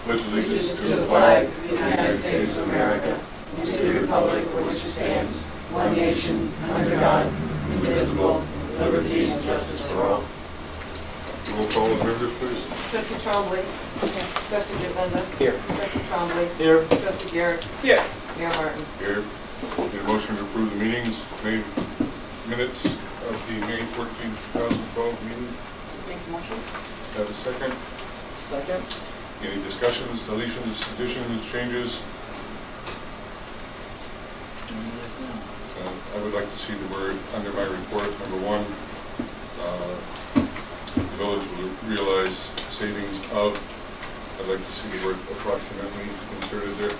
pledge allegiance to the flag of the United States of America and to the republic for which it stands, one nation, under God, indivisible, with liberty and justice for all. Roll call the members, please. Trustee Trombley. Here. Trustee Gazenda. Here. Trustee Trombley. Here. Trustee Garrett. Here. Mayor Martin. Here. Need a motion to approve the minutes of the May 14, 2012 meeting. Make the motion. Have a second? Second. Any discussions, deletions, additions, changes? I would like to see the word under my report, number 1, the village will realize savings of. I'd like to see the word approximately inserted there.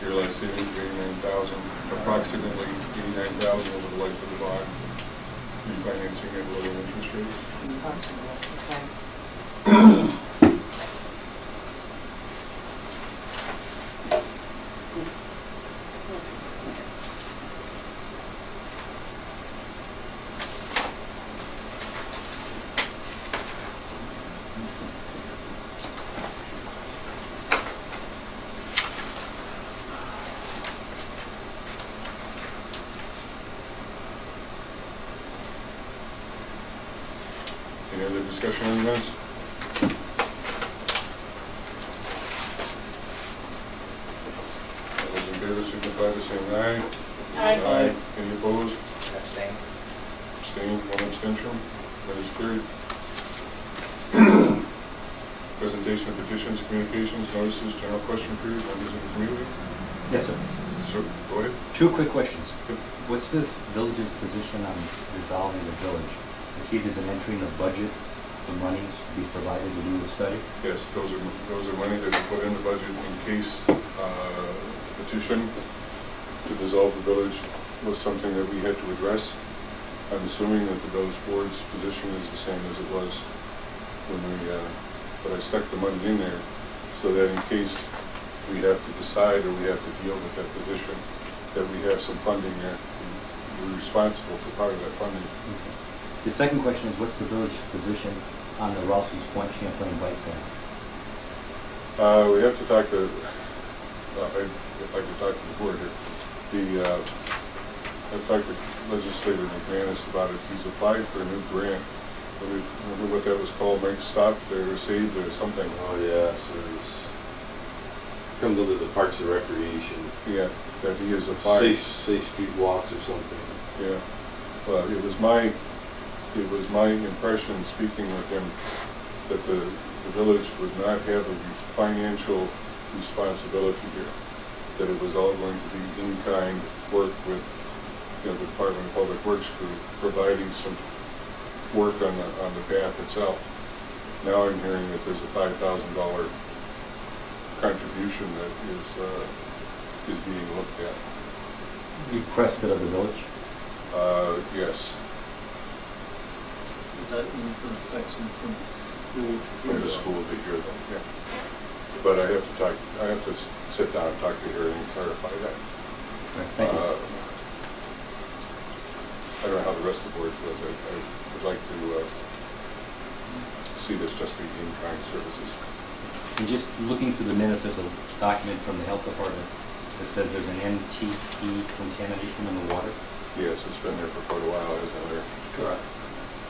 Realize savings of 89,000, approximately 89,000 over the life of the bond, refinancing at lower interest rates. Okay. Any other discussion on the minutes? All those in favor signify by saying aye. Aye. Any opposed? Abstain. Abstained, 1 abstention. That is carried. Presentation of petitions, communications, notices, general question period, members of the community. Yes, sir. Sir, go ahead. 2 quick questions. Yep. What's this village's position on dissolving the village? I see there's an entry in the budget for monies to be provided to do the study. Yes, those are money that we put in the budget in case the petition to dissolve the village was something that we had to address. I'm assuming that the village board's position is the same as it was when we, but I stuck the money in there so that in case we have to decide or we have to deal with that position, that we have some funding there. We're responsible for part of that funding. Okay. The second question is, what's the village position on the Rouse's Point Champlain bike path? We have to talk to, if I could talk to the board here, I've talked to Legislator McManus about it. He's applied for a new grant. Remember what that was called, Make Stop or Save or something? Oh yeah, so it's comes under the Parks and Recreation. Yeah, that he has applied. Safe street walks or something. Yeah, well, it was my impression, speaking with him, that the village would not have a financial responsibility here. That it was all going to be in-kind work with, the Department of Public Works crew providing some work on the path itself. Now I'm hearing that there's a $5,000 contribution that is being looked at. Requested of the village? Yes. Does that mean from the section from the school to here? From the school to here, though, yeah. But I have to sit down and talk to her and clarify that. Right, thank you. I don't know how the rest of the board feels. I would like to see this just be in-kind services. And just looking through the minutes, there's a document from the health department that says there's an NTP contamination in the water. Yes, it's been there for quite a while, hasn't it? Correct.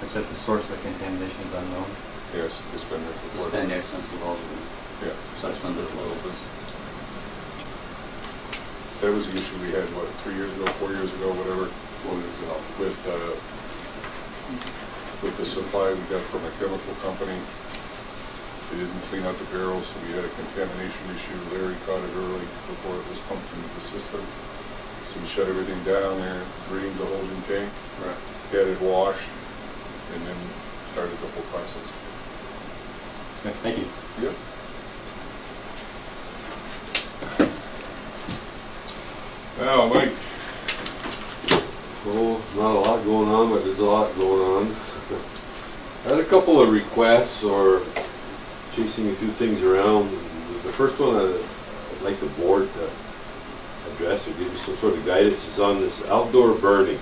It says the source of the contamination is unknown. Yes, it's been there for quite a while. It's been there since the World War. Yeah. Since under the World War. That was the issue we had, what, 3 years ago, 4 years ago, whatever, 4 years ago. With the supply we got from a chemical company. They didn't clean out the barrels, so we had a contamination issue. Larry caught it early before it was pumped into the system. So we shut everything down there, drained the holding tank, Right. had it washed, and then started the whole process. Okay, thank you. Yep. Now, Mike. Oh, not a lot going on, but there's a lot going on. I had a couple of requests or chasing a few things around. The first one I'd like the board to address or give you some sort of guidance is on this outdoor burning.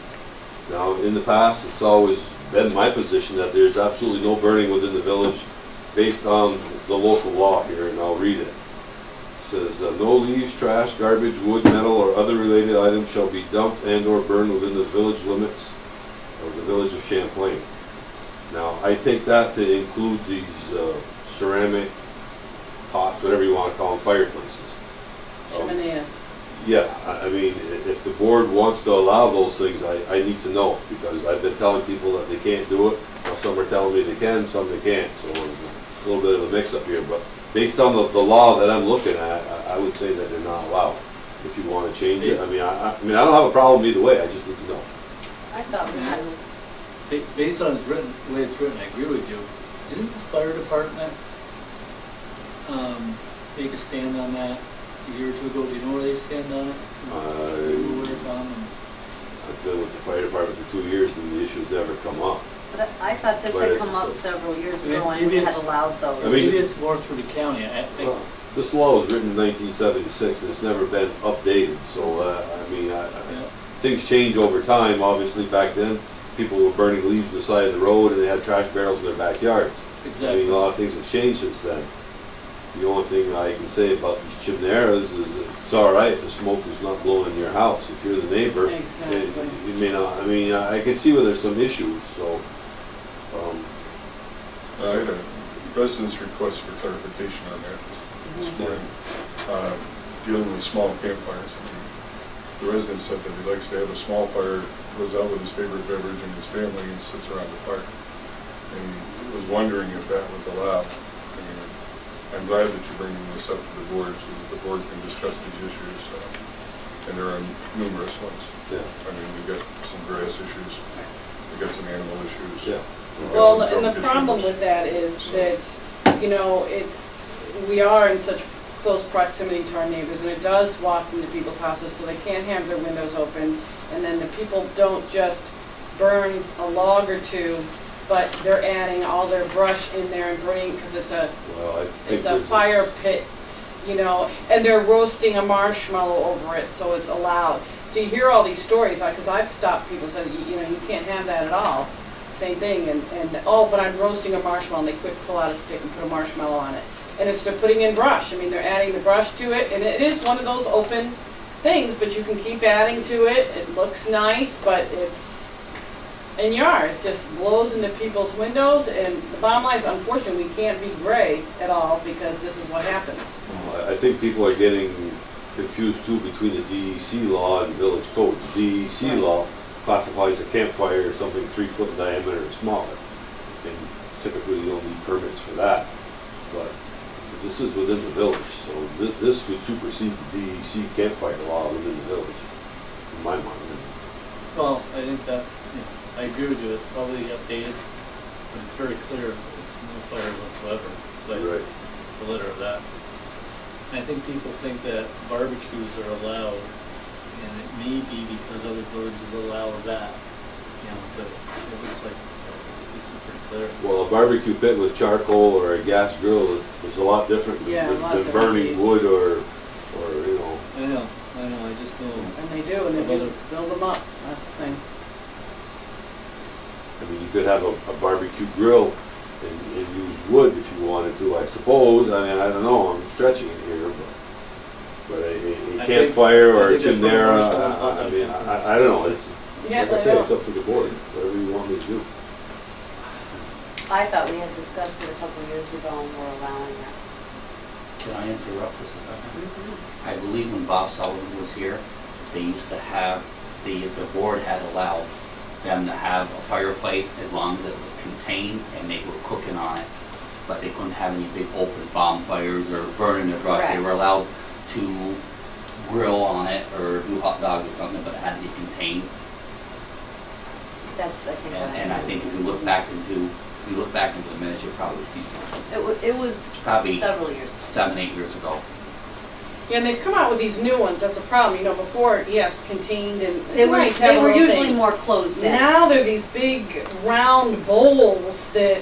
Now, in the past, it's always been my position that there's absolutely no burning within the village based on the local law here, and I'll read it. It says, no leaves, trash, garbage, wood, metal, or other related items shall be dumped and or burned within the village limits of the village of Champlain. Now, I take that to include these ceramic pots, whatever you want to call them, fireplaces. Chimeneas. Yeah, I mean, if the board wants to allow those things, I need to know, because I've been telling people that they can't do it. Now, some are telling me they can, some they can't, so there's a little bit of a mix-up here. But based on the law that I'm looking at, I would say that they're not allowed. If you want to change it, I mean, I don't have a problem either way, I just need to know. I thought we had, Based on the way it's written, I agree with you. Didn't the fire department make a stand on that a year or two ago? Do you know where they stand on it? I've been with the fire department for 2 years, and the issue's never come up. but I thought this But had it's- come up several years Maybe ago and we had it's- allowed those. I mean- Maybe it's more through the county. I think. Well, this law was written in 1976, and it's never been updated, so, I mean, Yeah. things change over time. Obviously, back then, people were burning leaves on the side of the road, and they had trash barrels in their backyards. I Exactly. mean, a lot of things have changed since then. The only thing I can say about these chimeneas is it's all right if the smoke is not blowing in your house. If you're the neighbor, Exactly. you may not. I mean, I can see where there's some issues, so. I had a resident's request for clarification on that this morning, dealing with small campfires. The resident said that he likes to have a small fire, goes out with his favorite beverage and his family and sits around the fire. And he was wondering if that was allowed. I mean, I'm glad that you're bringing this up to the board so that the board can discuss these issues. And there are numerous ones. Yeah. I mean, we've got some grass issues, we've got some animal issues. Yeah. we've got Well, some and the junk problem issues. with that is that, you know, we are in such close proximity to our neighbors, and it does waft into people's houses, so they can't have their windows open, and then the people don't just burn a log or two, but they're adding all their brush in there and burning, because it's a Well, I think it's a fire pit, you know, and they're roasting a marshmallow over it, so it's allowed. So you hear all these stories, because I've stopped people saying, you know, you can't have that at all. Same thing, and oh, but I'm roasting a marshmallow, and they quick pull out a stick and put a marshmallow on it. And it's, they're putting in brush. I mean, they're adding the brush to it, and it is one of those open things, but you can keep adding to it. It looks nice, but it's in yard. It just blows into people's windows, and the bottom line is, unfortunately, we can't be gray at all, because this is what happens. I think people are getting confused too between the DEC law and village code. The DEC Right. law classifies a campfire as something 3 foot in diameter or smaller. And typically you don't need permits for that. But this is within the village, so this would supersede the DEC campfire law within the village, in my mind. Well, I think that, I agree with you, it's probably updated, but it's very clear, it's no fire whatsoever, like Right. the letter of that. And I think people think that barbecues are allowed, and it may be because other villages allow that, you know, but it looks like this is pretty clear. Well, a barbecue pit with charcoal or a gas grill is a lot different Yeah, a lot than different burning beast. wood or, you know. I know, I just know. And they do, and they do build them up, that's the thing. I mean, you could have a barbecue grill and use wood if you wanted to, I suppose. I mean, I don't know, I'm stretching it here, but a I campfire or a think that's what chimnera, most of them I mean, want. I don't know. It's, Yeah, like I I said, know. it's up to the board, whatever you want me to do. I thought we had discussed it a couple of years ago and we're allowing it. Can I interrupt this a second? Mm-hmm. I believe when Bob Sullivan was here, they used to have, the board had allowed them to have a fireplace as long as it was contained and they were cooking on it. But they couldn't have any big open bonfires or burning the brush. They Correct. were allowed to grill on it or do hot dogs or something, but it had to be contained. That's, I think, what I And I think if you look back into the minutes, you'll probably see something. It was Probably several years ago. 7-8 years ago. Yeah, and they've come out with these new ones, that's the problem, you know, before, yes, contained and. They were, right, have they a were little usually thing. more closed in. Now they're these big round bowls that,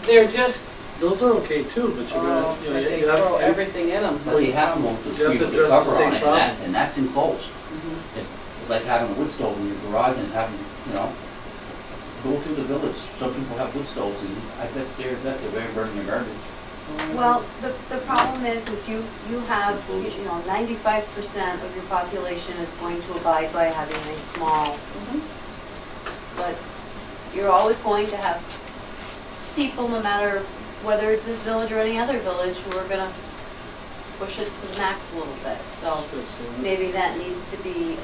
they're just, Those are okay too, but you're oh, gonna, you know, they you have throw to. everything in them. Well, you have to move the You have street to with the address the cover same on it, problem. and that's enclosed. Mhm. It's like having a wood stove in your garage and having, you know, go through the village. Some people have wood stoves, and I bet they're very burning their garbage. Well, the problem is you have, 95% of your population is going to abide by having a small, but you're always going to have people, no matter whether it's this village or any other village, who are gonna push it to the max a little bit. So maybe that needs to be,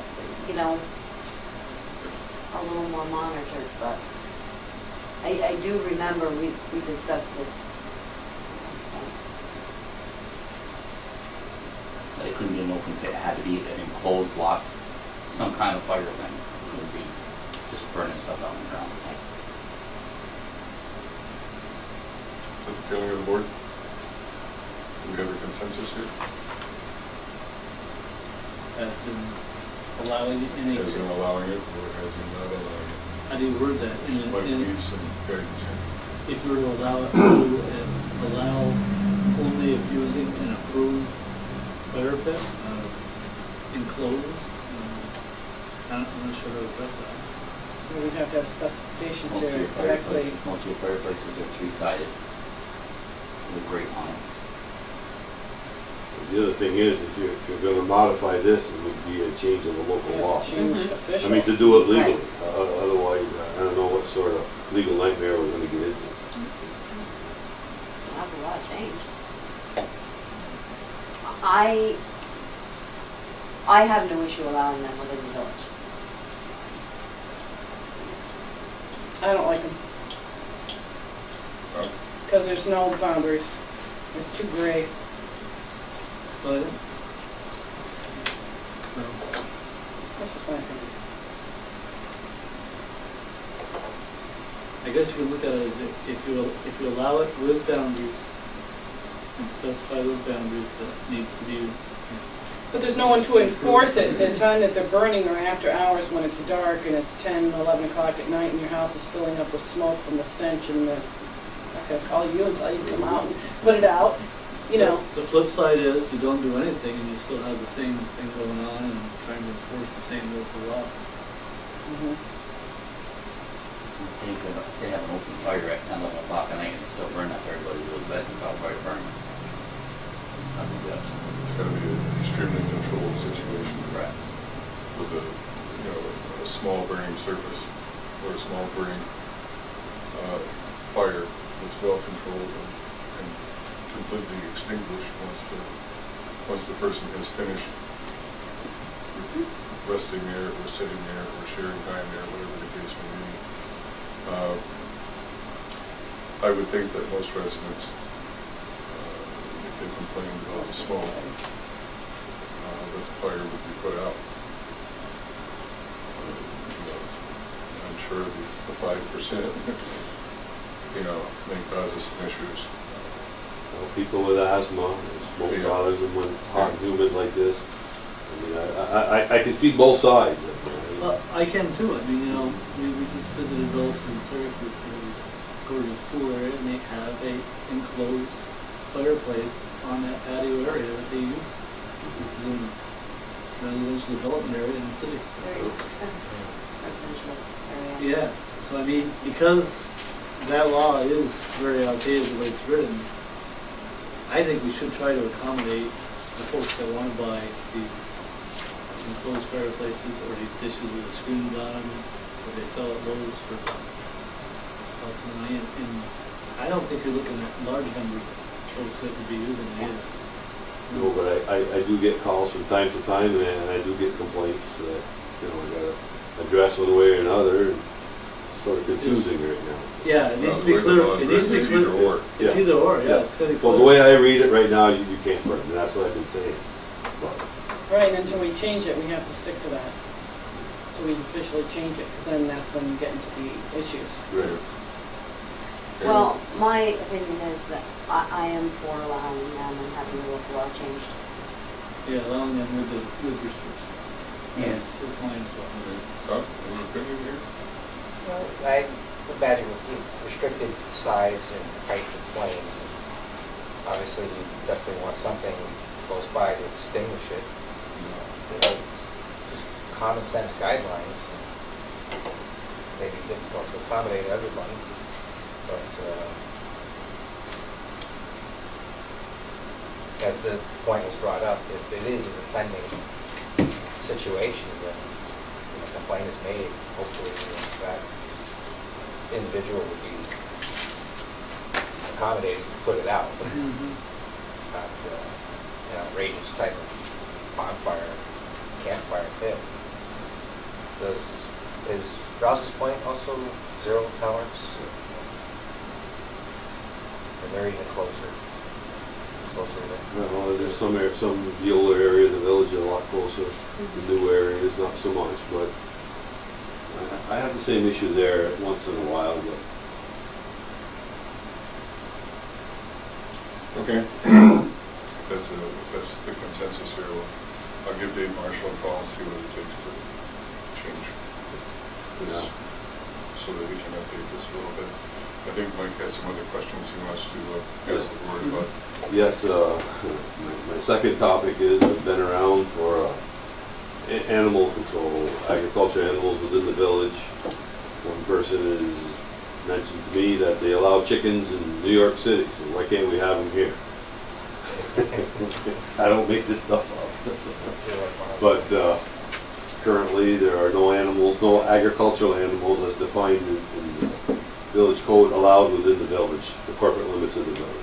a little more monitored, but I do remember we discussed this. It couldn't be an open pit, it had to be an enclosed block, some kind of fire thing. It couldn't be just burning stuff out on the ground. Is that the feeling of the board? Do we have a consensus here? As in allowing it in a. As in allowing it, or as in not allowing it? How do you word that? Might need some guidance here. If you were to allow it, allow only of using an approved fire pit, enclosed, I'm not sure how to address that. We'd have to have specifications Most of here your exactly. most of your fireplaces are three-sided with grate on them. The other thing is, if you're gonna modify this, it would be a change of the local law. Change Mhm. official. I mean, to do it legally. Right. Otherwise, I don't know what sort of legal nightmare we're gonna get into. Not a lot of change. I have no issue allowing them within the village. I don't like them. Oh. Because there's no boundaries. It's too gray. But, no. That's just my opinion. I guess you can look at it as if you allow it with boundaries and specify those boundaries that needs to be. But there's no one to enforce it the time that they're burning or after hours when it's dark and it's 10, 11 o'clock at night and your house is filling up with smoke from the stench and I'm not going to call you until you come out and put it out, The flip side is you don't do anything and you still have the same thing going on and trying to enforce the same local law. Mhm. They have an open fire at 10, 11 o'clock at night and it's still burning up. Everybody goes to bed and call fire burning. I think that's It's got to be an extremely controlled situation. correct. With a small burning surface or a small burning fire that's well controlled and completely extinguished once the person has finished resting there or sitting there or sharing time there, whatever the case may be. I would think that most residents, if they complained about the smoke, that the fire would be put out. I'm sure the 5%, may cause us some issues. Well, people with asthma, smoke Yeah. bothers them when hot and humid like this. I mean, I can see both sides. Well, I can too. I mean, we just visited villages in Syracuse, so this gorgeous pool area, and they have a enclosed fireplace on that patio area that they use. This is in residential development area in the city. Very expensive residential area. Yeah, so I mean, because that law is very outdated the way it's written, I think we should try to accommodate the folks that want to buy these enclosed fireplaces or these dishes with a screen on them, or they sell at Lowe's for lots of money. And I don't think you're looking at large numbers of folks that could be using it either. No, but I do get calls from time to time, and I do get complaints that, I gotta address one way or another, and it's sort of confusing right now. Yeah, it needs to be clear. It needs to be clear. Either or. It's either or, yeah. It's gotta be clear. Well, the way I read it right now, you can't burn, and that's what I've been saying. But Right, and until we change it, we have to stick to that. So we officially change it, because then that's when you get into the issues. Right. Well, my opinion is that I am for allowing them and having the local law changed. Yeah, allowing them with restrictions. Yes. That's mine as well. Tom, any opinion here? Well, I imagine with the restricted size and height of flames, obviously you definitely want something close by to extinguish it. Just common sense guidelines. may be difficult to accommodate everybody, but as the point was brought up, if it is a defending situation, then a complaint is made, hopefully that individual would be accommodated to put it out. Not an outrageous type of bonfire, campfire pit. Is Rouse's Point also zero tolerance? Or they're even closer there? Well, there's some the older area of the village are a lot closer. The new areas not so much, but I have the same issue there once in a while. But Okay. That's the consensus here. I'll give Dave Marshall a call and see what it takes to change this, so that we can update this a little bit. I think Mike has some other questions he wants to ask the board about. yes, my second topic is I've been around for animal control, agriculture animals within the village. One person has mentioned to me that they allow chickens in New York City, so why can't we have them here? I don't make this stuff up. But currently there are no animals, no agricultural animals as defined in the village code allowed within the village, the corporate limits of the village.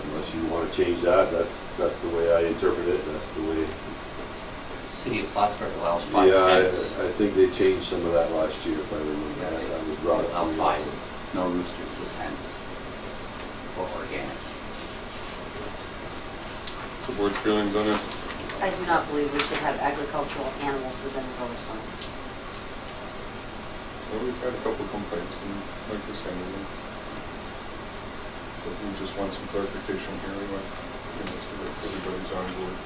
Unless you want to change that, that's the way I interpret it, that's the way. City of Plattsburgh allows 5 Yeah, hens. I think they changed some of that last year, if I remember. That was brought up. Allow 5, no roosters, just hens, or organic. The board's feelings on it? I do not believe we should have agricultural animals within the village limits. Well, we've had a couple complaints, and like this handled them. But we just want some clarification here, we want, so that everybody's on board,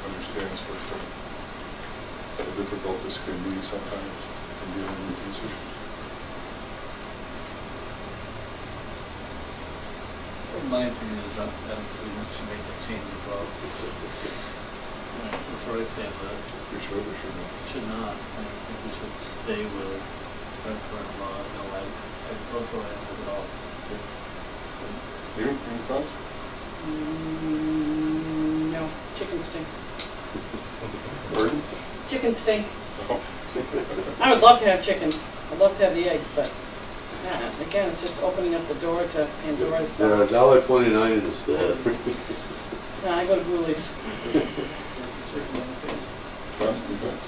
understands how difficult this can be sometimes in dealing with these issues. My opinion is that we should make that change as well. That's where I stand with it. We should or should not? Should not. I think we should stay with our current law, no agricultural animals at all. You, any thoughts? No, chicken stink. Pardon? Chicken stink. Oh. I would love to have chickens. I'd love to have the eggs, but yeah, again, it's just opening up the door to Pandora's They're box. $1.29 in the store. No, I go to Gooley's. John, you think?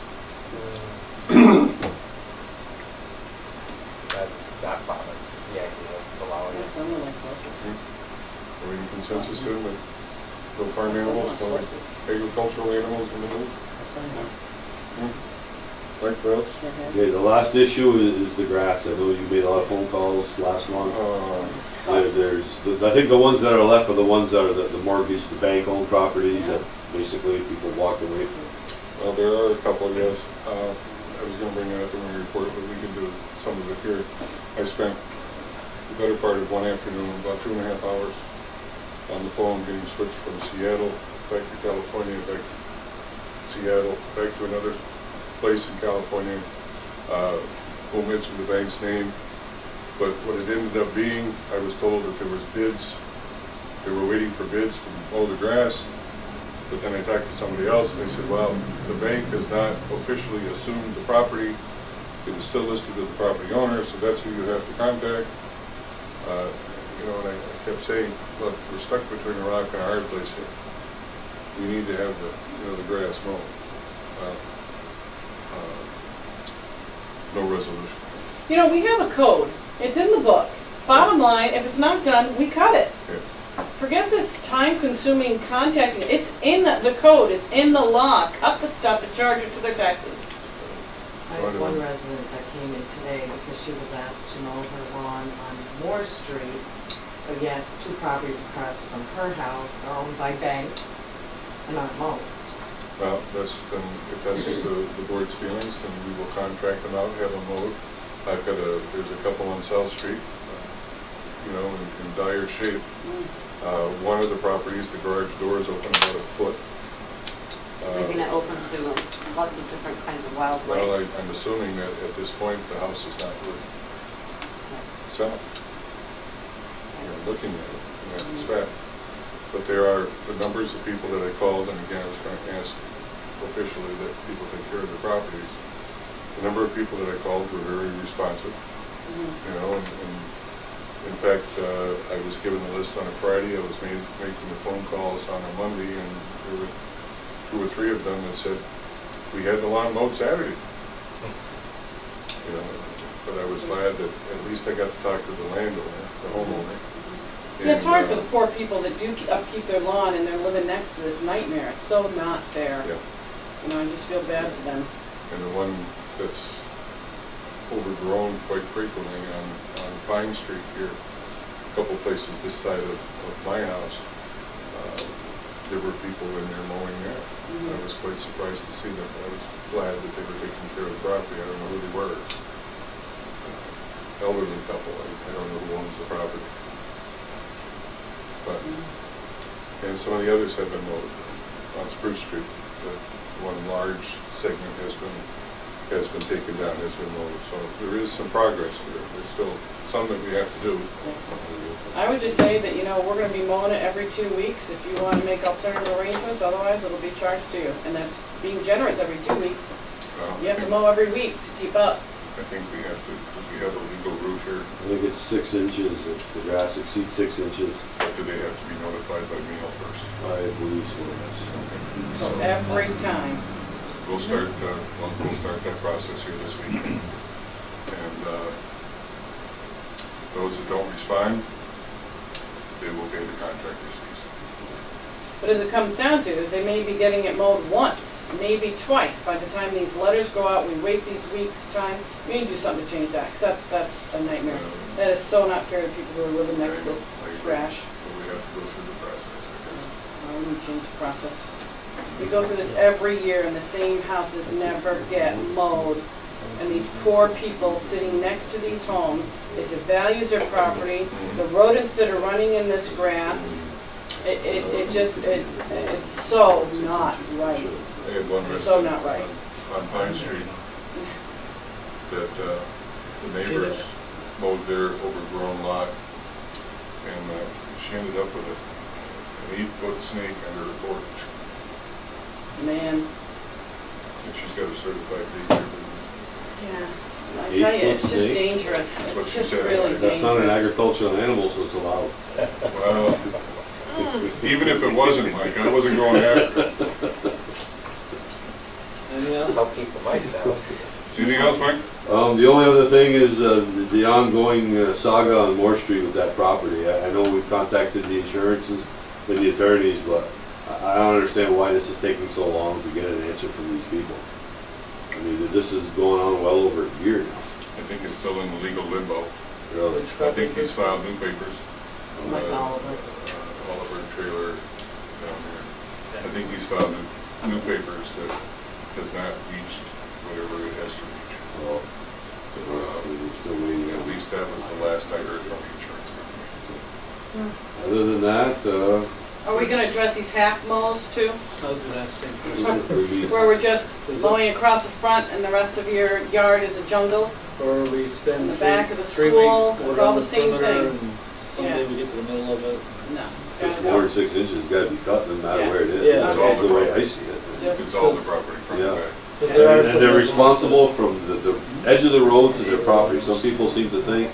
Not bothered, the idea of allowing Yes, it. I'm really cautious. Are we in consensus then that no farm animals, no agricultural animals in the village? Like Wells? Okay, the last issue is the grass. I know you made a lot of phone calls last month. I think the ones that are left are the ones that are the mortgage, the bank-owned properties that basically people walked away from. Well, there are a couple, yes. I was going to bring that up in my report, but we can do some of it here. I spent the better part of one afternoon, about 2.5 hours, on the phone getting switched from Seattle back to California, back to Seattle, back to another place in California. Won't mention the bank's name, but what it ended up being, I was told that there was bids. They were waiting for bids to mow the grass. But then I talked to somebody else and they said, well, the bank has not officially assumed the property. It is still listed as the property owner, so that's who you have to contact. And I kept saying, look, we're stuck between a rock and a hard place here. We need to have the grass mowed. No resolution. We have a code. It's in the book. Bottom line, if it's not done, we cut it. Yeah. Forget this time-consuming contacting. It's in the code. It's in the law. Cut the stuff and charge it to their taxes. I have one resident that came in today because she was asked to mow her lawn on Moore Street, but yet 2 properties across from her house are owned by banks and aren't mowed. Well, if that's the board's feelings, then we will contract them out, have them mowed. There's a couple on South Street, in dire shape. One of the properties, the garage door is open about a foot. Maybe not open to lots of different kinds of Well, wildlife. I'm assuming that at this point, the house is not worth selling. Looking at it in that respect. But there are the numbers of people that I called, and again, I was trying to ask officially that people take care of the properties. The number of people that I called were very responsive, you know, and in fact, I was given the list on a Friday. I was making the phone calls on a Monday, and there were 2 or 3 of them that said, we had the lawn mowed Saturday. You know, but I was glad that at least I got to talk to the landowner, the homeowner. Yeah, it's And, hard for the poor people that do upkeep their lawn and they're living next to this nightmare. It's so not fair. Yeah. You know, I just feel bad for them. And the one that's overgrown quite frequently on Pine Street here, a couple places this side of my house, there were people in there mowing there. I was quite surprised to see them. I was glad that they were taking care of the property. I don't know who they were. Elderly couple. I don't know who owns the property. But, and some of the others have been mowed on Spruce Street. The one large segment has been taken down, has been mowed. So there is some progress here. There's still some that we have to do. I would just say that, you know, we're going to be mowing it every 2 weeks if you want to make alternative arrangements. Otherwise, it'll be charged to you. And that's being generous every 2 weeks. You have to mow every week to keep up. I think we have to, because we have a legal route here. I think it's 6 inches, if the grass exceeds 6 inches, Do they have to be notified by mail first? I believe so, yes. So every time. We'll start that process here this week. And those that don't respond, they will pay the contractor's fees. But as it comes down to it, they may be getting it mowed once, maybe twice. By the time these letters go out, we wait these weeks' time. We need to do something to change that, because that's a nightmare. That is so not fair to people who are living next to this trash. So we have to go through the process, I guess. We need to change the process. We go through this every year, and the same houses never get mowed. And these poor people sitting next to these homes, it devalues their property. The rodents that are running in this grass, it's so not right. I had one resident So not right. on Pine Street that the neighbors mowed their overgrown lot, and she ended up with an 8-foot snake under her porch. Man, And she's got a certified daycare business. yeah. I tell you, it's just 8-foot snake? dangerous. That's what It's she just said. really dangerous. That's not an agricultural animal, so it's allowed. Well, even if it wasn't, Mike, I wasn't going after it. Anything else? Help keep the mice down. Anything else, Mike? The only other thing is the ongoing saga on Moore Street with that property. I know we've contacted the insurances and the attorneys, but I don't understand why this is taking so long to get an answer from these people. I mean, this is going on well over a year now. I think it's still in the legal limbo. Really. I think he's filed new papers. Like Oliver. Oliver trailer down there. I think he's filed new papers that has not reached whatever it has to reach. Well, we're still waiting At on. least that was the last I heard from the insurance company. Other than that, Are we gonna address these half mows too? I was gonna say, Where we're just mowing across the front and the rest of your yard is a jungle? or we spend In the back of the 3 school, weeks it's around all the the same perimeter, thing. and someday we get to the middle of it. No. if Gotta it's go. more than 6 inches, it's gotta be cut, no matter Yes. where it is. Yeah. That's Okay. the way I see it. Just- It's all the property front and Yeah. back. 'Cause there are And some they're residents responsible from the edge of the road to their property. Some people seem to think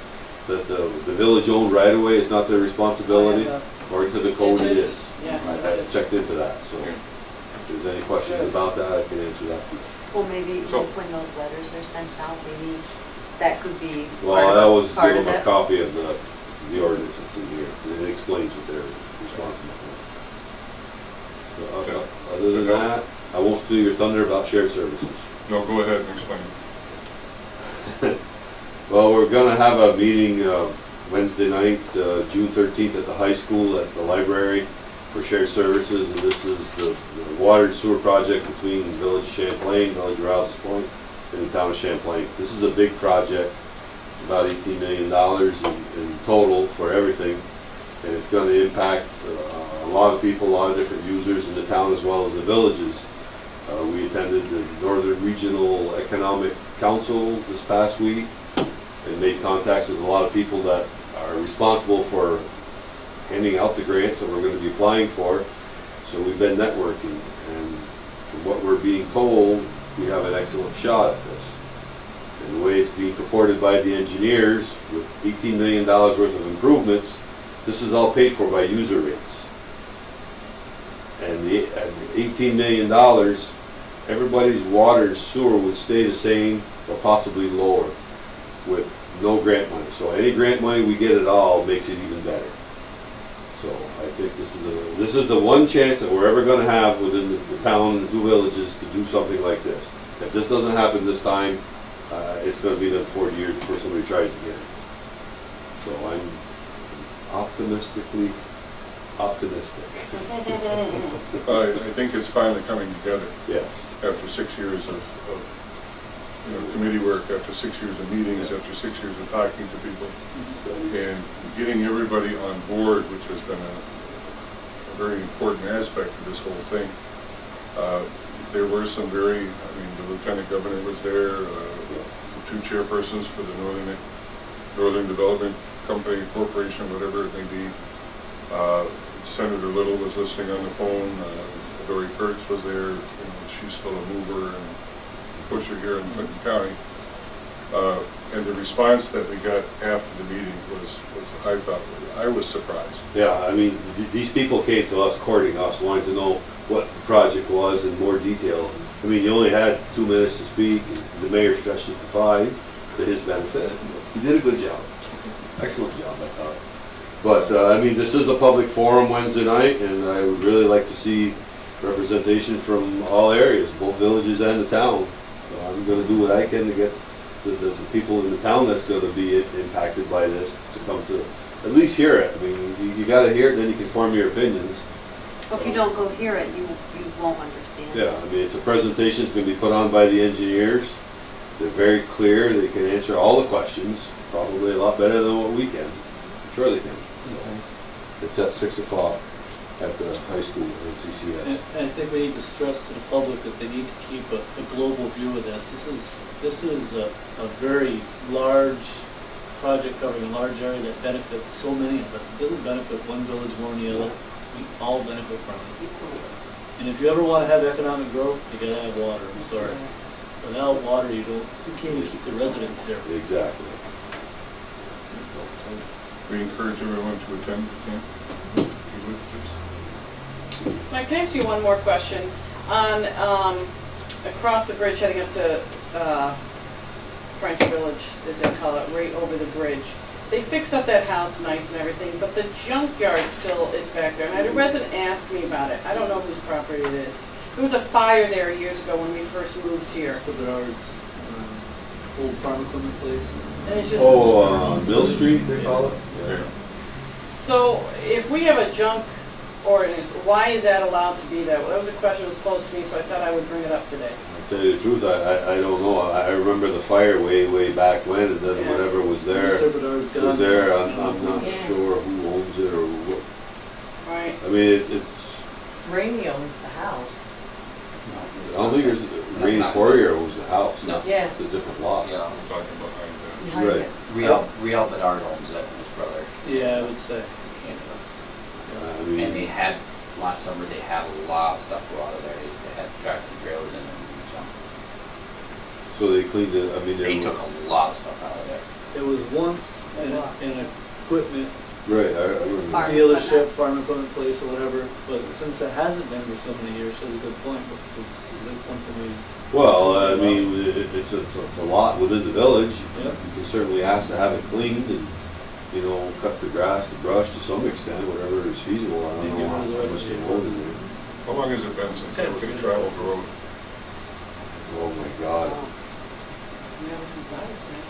that the village-owned right-of-way is not their responsibility. According to the code, it is. Yes, I it is. checked into that, so if there's any questions Good. about that, I can answer that. Well, maybe So- when those letters are sent out, maybe that could be Well, part I of always it. Part give of them a it. copy of the ordinance that's in here. It explains what they're responsible for. So, other than that, I won't steal your thunder about shared services. No, go ahead and explain. Well, we're gonna have a meeting Wednesday night, June 13th at the high school at the library for shared services, and this is the water and sewer project between Village Champlain, Village Rouse's Point, and the town of Champlain. This is a big project, about $18 million in total for everything, and it's gonna impact a lot of people, a lot of different users in the town as well as the villages. We attended the Northern Regional Economic Council this past week and made contacts with a lot of people that are responsible for handing out the grants that we're going to be applying for. So we've been networking, and from what we're being told, we have an excellent shot at this. And the way it's being purported by the engineers, with $18 million worth of improvements, this is all paid for by user rates. And the $18 million, everybody's water and sewer would stay the same or possibly lower with no grant money. So any grant money we get at all makes it even better. So I think this is the one chance that we're ever going to have within the town and 2 villages to do something like this. If this doesn't happen this time, it's going to be another 40 years before somebody tries again. So I'm optimistically optimistic. I think it's finally coming together. Yes. After 6 years of committee work, after 6 years of meetings, after 6 years of talking to people, and getting everybody on board, which has been a very important aspect of this whole thing. There were some the Lieutenant Governor was there, the 2 chairpersons for the Northern Development Company, Corporation, whatever it may be. Senator Little was listening on the phone. Dory Kurtz was there. She's still a mover and pusher here in Clinton County. And the response that we got after the meeting was I thought, I was surprised. Yeah, I mean, these people came to us, courting us, wanting to know what the project was in more detail. I mean, you only had 2 minutes to speak, and the mayor stretched it to 5 to his benefit. He did a good job. Excellent job, I thought. But, I mean, this is a public forum Wednesday night, and I would really like to see representation from all areas, both villages and the town. So I'm going to do what I can to get the people in the town that's going to be impacted by this to come to at least hear it. I mean, you got to hear it, then you can form your opinions. Well, if you don't go hear it, you won't understand. Yeah, I mean, it's a presentation that's going to be put on by the engineers. They're very clear. They can answer all the questions, probably a lot better than what we can. I'm sure they can. It's at 6 o'clock at the high school at CCS. And I think we need to stress to the public that they need to keep a global view of this. This is a very large project covering a large area that benefits so many of us. It doesn't benefit one village more than the other. We all benefit from it. And if you ever want to have economic growth, you gotta have water. I'm sorry. Without water, you can't even keep the residents here. Exactly. We encourage everyone to attend the camp. If you would, please. Mike, can I ask you one more question? On across the bridge heading up to French Village, as they call it, right over the bridge. They fixed up that house nice and everything, but the junkyard still is back there. And I had a resident ask me about it. I don't know whose property it is. There was a fire there years ago when we first moved here. Mr. Bedard's old farm equipment place. And it's just Mill Street, they call it? Yeah. So if we have a junk ordinance, why is that allowed to be there? Well, that was a question that was posed to me, so I said I would bring it up today. To tell you the truth, I don't know. I remember the fire way back when, and then whatever was there Mr. Bedard's got was there. it. I'm not sure who owns it or what. Right. I mean, it's. Rainey owns the house. I don't think there's Rainy Courier owns the house. No. Yeah. It's a different lot. Yeah, I'm talking behind that. Behind Right. it. Real Bedard owns it, and his brother. Yeah, I would say. I And mean, they had, last summer, they had a lot of stuff go out of there. They had tractor trailers in there and junk. so they cleaned it. I mean, They took a lot of stuff out of there. It was once an equipment right. I remember. Farm dealership, equipment. farm equipment place or whatever, but since it hasn't been for so many years, that's a good point, because it's something we... Well, I mean, it's a lot within the village. Yeah. You can certainly ask to have it cleaned and, you know, cut the grass, the brush to some extent, whatever is feasible. I don't Maybe know one of the how rest much of they you. hold in there. How long has it been since it was a traveled road? Oh my God. Never since I was there.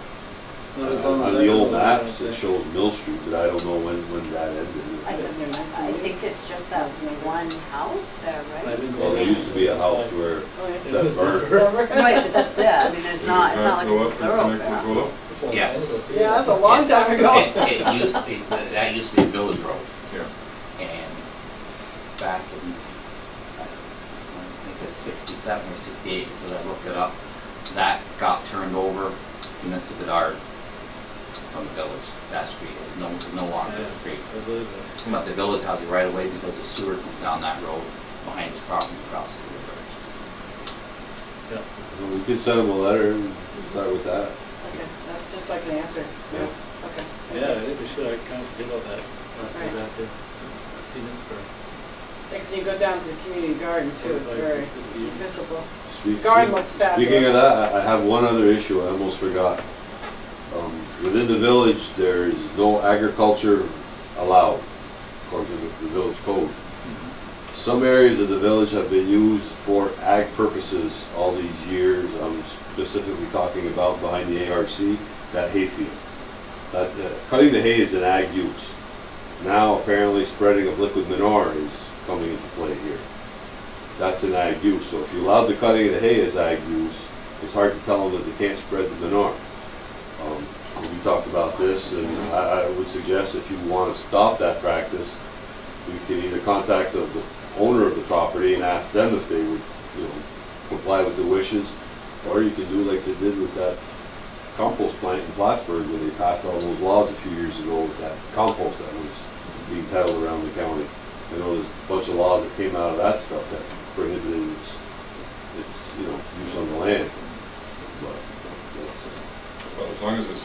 Not as long as On I the know, old I maps, think. it shows Mill Street, but I don't know when that ended. I think it's just that one house there, I right? didn't Well, there know. used to be a house where Oh, yeah. that burned. Right, but that's it. I mean, it's not like Go it's a up and connect thoroughfare. with Willow? It's a long Yes. time ago, too. Yeah, that's a long time ago. That used to be a village road. Yeah. And back in, I think it's 60s, 67 or 68, because I looked it up. That got turned over to Mr. Bedard from the village. That street is no longer a street. I believe it. But the village has the right of way because the sewer comes down that road behind his property across the river. Yeah. Well, we could send them a letter and start with that. Okay, that's just like an answer. Yeah. Okay. Yeah, I think we should, I kind of forget about that. Right. I've seen it for. Thanks, you go down to the community garden too, it's very visible. Garden looks Speaking fabulous. of that, I have one other issue I almost forgot. Within the village, there is no agriculture allowed, according to the village code. Some areas of the village have been used for ag purposes all these years. I'm specifically talking about behind the ARC, that hayfield. Cutting the hay is an ag use. Now apparently spreading of liquid manure is coming into play here. That's an ag use. So if you allow the cutting of the hay as ag use, it's hard to tell them that they can't spread the manure. We talked about this, and I would suggest if you want to stop that practice, you can either contact the owner of the property and ask them if they would, comply with the wishes, or you can do like they did with that compost plant in Plattsburgh, where they passed all those laws a few years ago with that compost that was being peddled around the county. I know there's a bunch of laws that came out of that stuff that prohibited its use on the land. But Well, as long as they're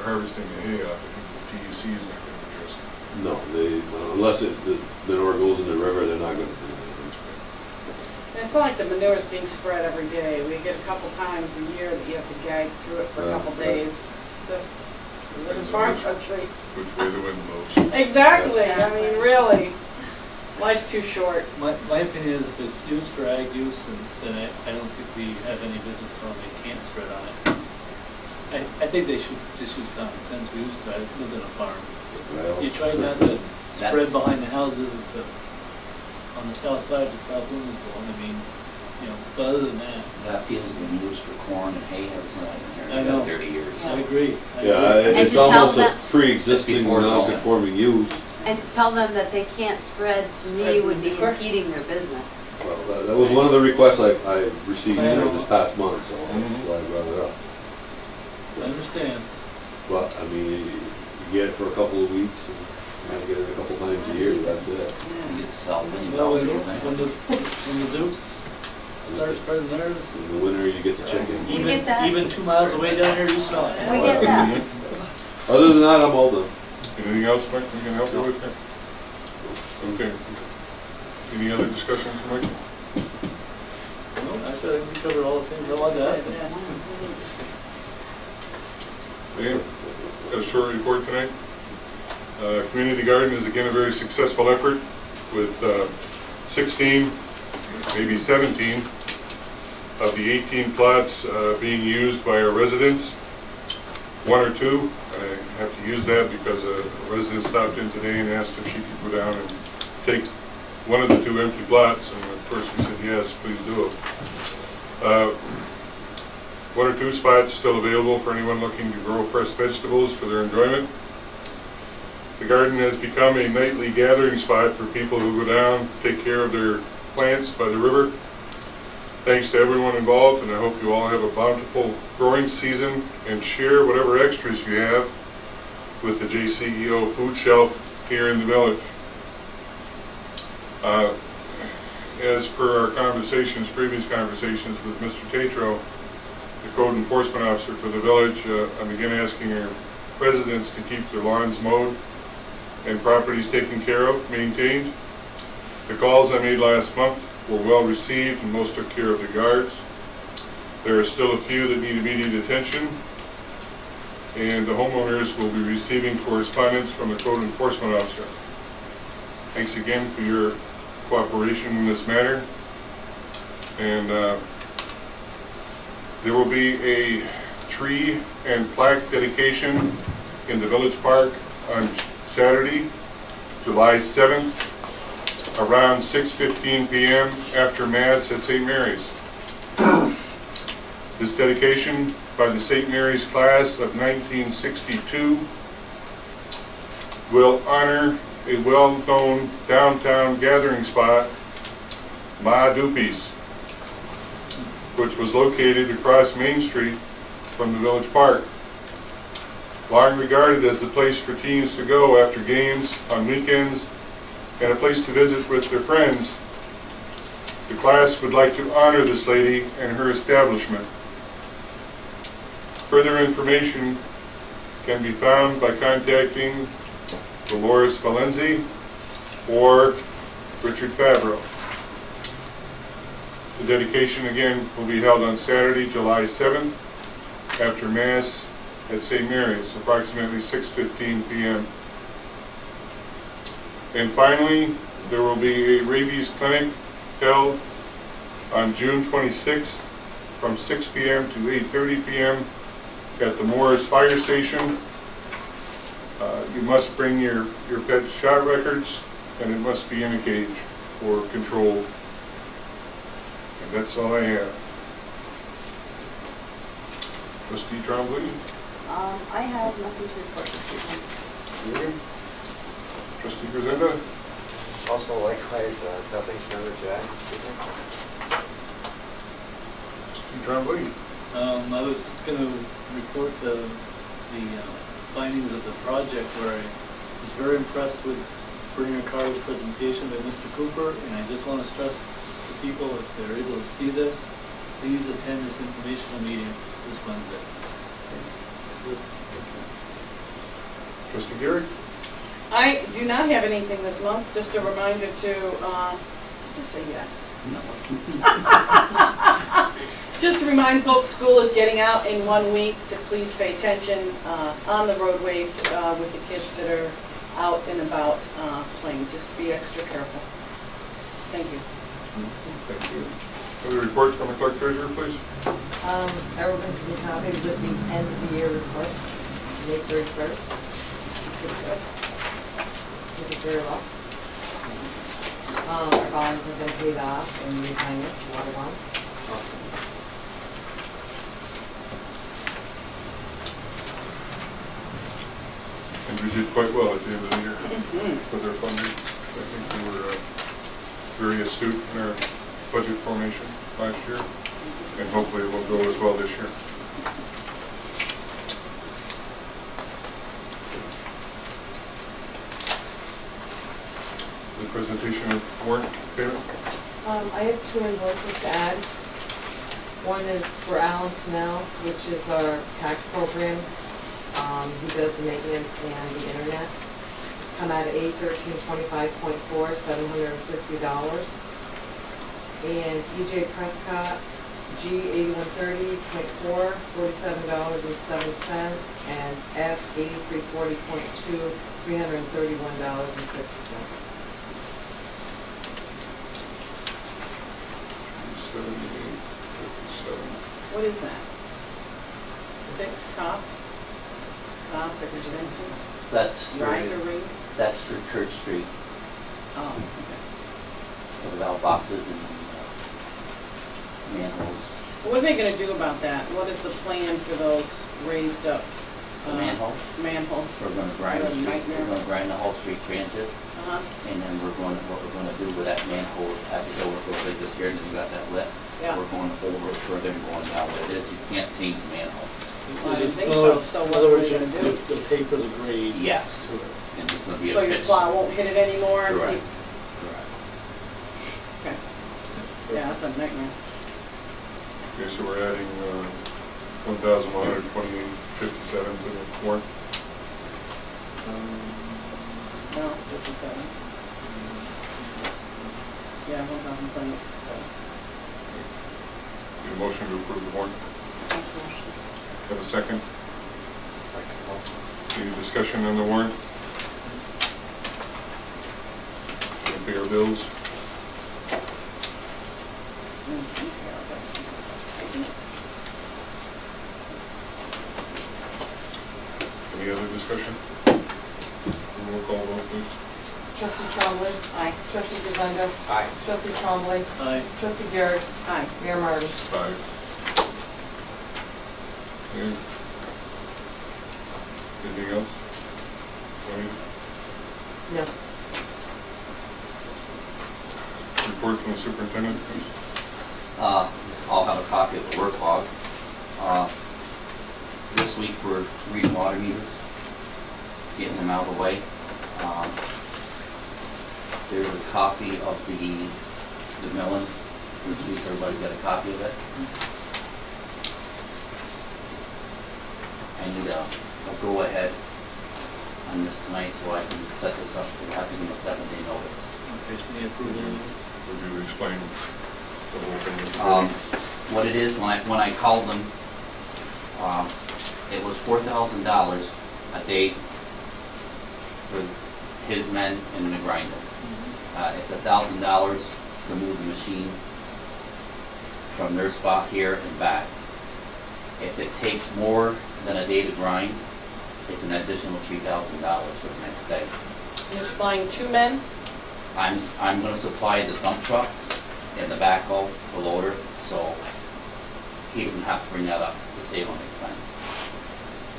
harvesting the hay off, I think the PUC is not going to address it. no, unless the manure goes in the river, they're not going to do anything. And it's not like the manure is being spread every day. We get a couple times a year that you have to gag through it for a couple days. It's just, we live in farm country. Which way the wind blows. Exactly, I mean, really, life's too short. My opinion is if it's used for ag use, then I don't think we have any business telling them they can't spread on it. I think they should just use common sense. We used to, I lived on a farm. Well, You try not to spread behind the houses on the south side, the south wind is blowing. I mean, but other than that. That field's been used for corn and hay ever since I've been I here, know. about 30 years. I agree. Yeah, And it's to tell almost a them- pre-existing Before zoning. non-conforming use. And to tell them that they can't spread, to me, would be impeding their business. Well, that was one of the requests I received this past month, so that's why I brought it up. I understand. But, I mean, you get it for a couple of weeks, and you might get it a couple times a year, that's it. You get to sell $1 million Well, worth of when things. the Dukes start spreading theirs, In the winter, you get the chicken. We get that. even 2 miles away down here, you smell it. We get that. Other than that, I'm all done. Anything else, Mike, we can help you with here? Okay. Any other discussion from Mike? No, actually, I think we covered all the things I wanted to ask them. Okay, got a short report tonight. Community Garden is again a very successful effort with 16, maybe 17 of the 18 plots being used by our residents. 1 or 2, I have to use that because a resident stopped in today and asked if she could go down and take one of the 2 empty plots, and of course we said yes, please do it. 1 or 2 spots still available for anyone looking to grow fresh vegetables for their enjoyment. The garden has become a nightly gathering spot for people who go down to take care of their plants by the river. Thanks to everyone involved, and I hope you all have a bountiful growing season and share whatever extras you have with the JCEO food shelf here in the village. As per our conversations, previous conversations with Mr. Tatro, the code enforcement officer for the village, I'm again asking our residents to keep their lawns mowed and properties taken care of, maintained. The calls I made last month were well received and most took care of the yards. There are still a few that need immediate attention, and the homeowners will be receiving correspondence from the code enforcement officer. Thanks again for your cooperation in this matter. And there will be a tree and plaque dedication in the village park on Saturday, July 7th, around 6:15 p.m. after Mass at St. Mary's. This dedication by the St. Mary's class of 1962 will honor a well-known downtown gathering spot Ma Dupies, which was located across Main Street from the Village Park. Long regarded as the place for teens to go after games on weekends and a place to visit with their friends, the class would like to honor this lady and her establishment. Further information can be found by contacting Dolores Valenzi or Richard Favreau. The dedication again will be held on Saturday, July 7th, after Mass at St. Mary's, approximately 6:15 p.m. And finally, there will be a rabies clinic held on June 26th from 6 p.m. to 8:30 p.m. at the Moore's Fire Station. You must bring your pet shot records, and it must be in a cage or controlled. And that's all I have. Trustee Trombley? I have nothing to report this evening. Okay. Trustee Grisenda? Also likewise, nothing further to add this evening. Trustee Trombley? I was just going to report the findings of the project where I was very impressed with Bernier Carr's presentation by Mr. Cooper, and I just want to stress to people, if they're able to see this, please attend this informational meeting this Wednesday. Trustee Garrett? I do not have anything this month, just a reminder to, just say yes. No. Just to remind folks, school is getting out in 1 week to please pay attention on the roadways with the kids that are out and about playing. Just be extra careful. Thank you. Thank you. Other reports from the clerk treasurer, please? Everyone's been copied with the end of the year report, May 31st. Did it very well. Our bonds have been paid off and refinanced, water bonds. And we did quite well at the end of the year with our funding. I think we were very astute in our budget formation last year, and hopefully it will go as well this year. The presentation of warrant payment. I have 2 invoices to add. One is for Alan Tennell, which is our tax program. He does the maintenance and the internet. It's come out of A1325.4, $750. And EJ Prescott, G8130.4, $47.07, and F8340.2, $331.50. 7857. What is that? Fix top? Top expensive? That's Riser for, ring? that's for Church Street, Oh, okay. for the valve boxes and manholes. What are they gonna do about that? What is the plan for those raised up? The manhole? Manholes. We're gonna grind the What a street, nightmare. we're gonna grind the whole street transit, Uh-huh, and then what we're gonna do with that manhole is have it go where it goes like this here, and then you got that lip. yeah. We're going over it further and going down where it is. You can't change the manhole. Well, I didn't think So, so. So in what other are words, we gonna do? you'll taper the grade. Yes. to it. And it's gonna be a So your pitch. plow won't hit it anymore? and Correct. keep- Correct. Okay, yeah, that's a nightmare. Okay, so we're adding 1,128.57 to the warrant. No, 57. Yeah, 1,027. Need a motion to approve the warrant. Have a second? Any discussion on the warrant? Gonna pay our bills? Any other discussion? Roll call vote, please. Trustee Trombley. Aye. Trustee Grisenda. Aye. Trustee Trombley. Aye. Trustee Garrett. Aye. Mayor Martin. 5. Okay. Anything else? Tony? No. Report from the superintendent, please? I'll have a copy of the work log. This week we're reading water meters, getting them out of the way. There's a copy of the milling. This week everybody's got a copy of it. I need a go-ahead on this tonight so I can set this up. We have to give them a 7-day notice. Okay, so the approval is, Would you explain the whole thing? with the What it is, when I called them, it was $4,000 a day for his men and the grinder. It's $1,000 to move the machine from their spot here and back. If it takes more than a day to grind, it's an additional $3,000 for the next day. You're supplying 2 men? I'm going to supply the dump trucks and the backhoe, the loader, so he doesn't have to bring that up to save on expense.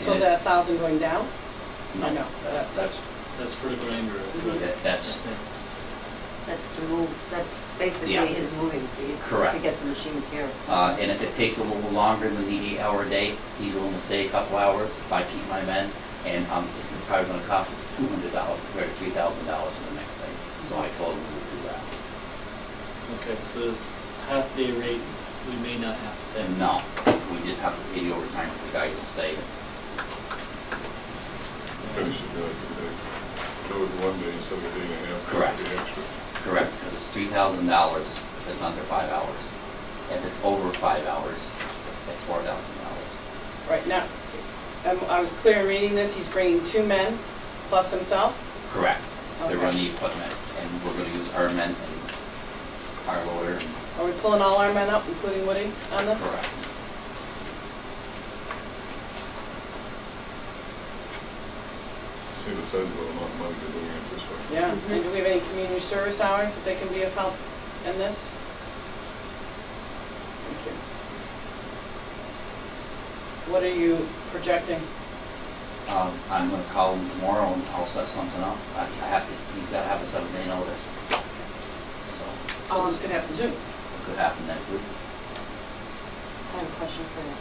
So is that 1,000 going down? No, No. that's for the grinder. that's That's to move, that's basically Yes. his moving fees. Correct. To get the machines here. and if it takes a little longer than the 8-hour day, he's willing to stay a couple hours if I keep my men, and it's probably going to cost us $200 compared to $3,000 for the next day. So I told him we would do that. Okay, so this half-day rate, we may not have to pay. And no, we just have to pay the overtime for the guys to stay. Finish it, do it one day instead of a day and a half. Correct. The extra. Correct, because it's $3,000 if it's under 5 hours. If it's over 5 hours, it's $4,000. Right, now, I was clear in reading this, he's bringing 2 men plus himself? Correct. They Okay. run the equipment, and we're going to use our men and our loader. And Are we pulling all our men up, including Woody, on this? correct. See the sizable amount of money they're doing it this way. Yeah, and do we have any community service hours that they can be of help in this? Thank you. What are you projecting? I'm going to call him tomorrow and I'll set something up. He's got to have a 7-day notice. So Oh, this could happen soon. it could happen next week. I have a question for you.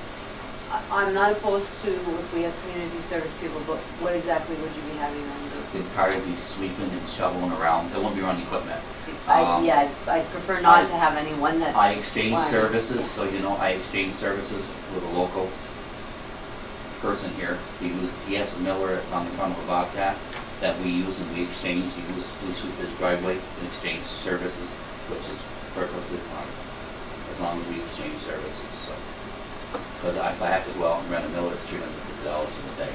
I'm not opposed to if we have community service people, but what exactly would you be having them do? They'd probably be sweeping and shoveling around. They won't be running equipment. Yeah, I'd prefer not to have anyone that's. I exchange flying. services, so you know, I exchange services with a local person here. He has a miller that's on the front of a Bobcat that we use and we exchange. We sweep his driveway and exchange services, which is perfectly fine, as long as we exchange services, so. Because if I have to go out and rent a miller, it's $350 in a day.